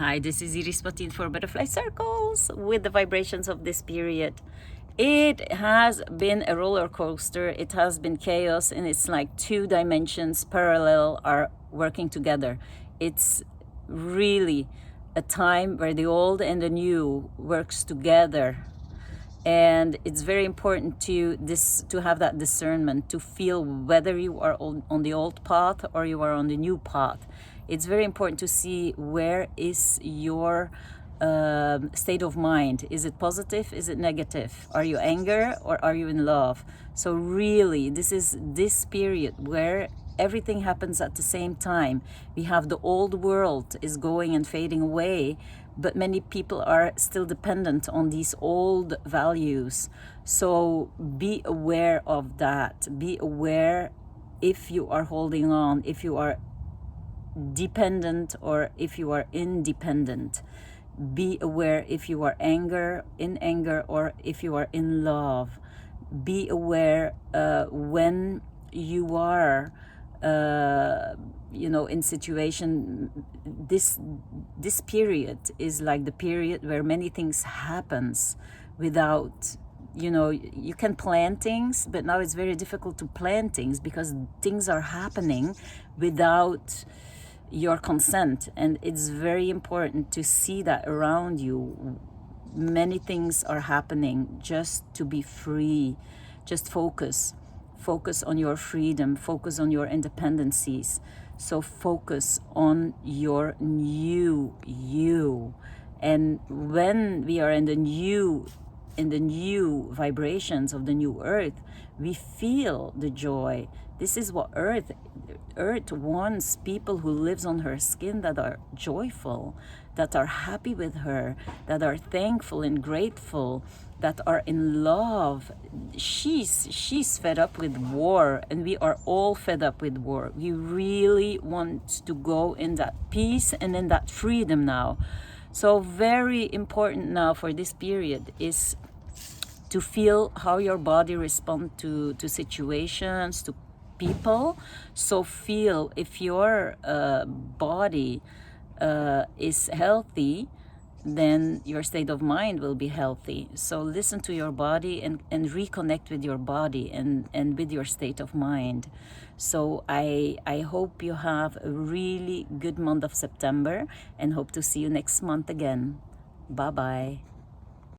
Hi, this is Iris Patin for Butterfly Circles with the vibrations of this period. It has been a roller coaster. It has been chaos, and it's like two dimensions parallel are working together. It's really a time where the old and the new works together, and it's very important to have that discernment, to feel whether you are on the old path or you are on the new path. It's very important to see where is your state of mind. Is it positive? Is it negative? Are you anger or are you in love? So really, this is this period where everything happens at the same time. We have the old world is going and fading away, but many people are still dependent on these old values. So be aware of that. Be aware if you are holding on, if you are dependent or if you are independent. Be aware if you are in anger or if you are in love. Be aware when you are in situation. This period is like the period where many things happens without, you can plan things, but now it's very difficult to plan things because things are happening without your consent. And it's very important to see that around you many things are happening just to be free. Just focus on your freedom, focus on your independencies. So focus on your new you. And when we are in the new vibrations of the new earth, we feel the joy. This is what earth wants: people who lives on her skin that are joyful, that are happy with her, that are thankful and grateful, that are in love. She's fed up with war, and we are all fed up with war. We really want to go in that peace and in that freedom now. So very important now for this period is to feel how your body responds to situations, to people. So feel if your body is healthy, then your state of mind will be healthy. So listen to your body and reconnect with your body and with your state of mind. So I hope you have a really good month of September and hope to see you next month again. Bye-bye.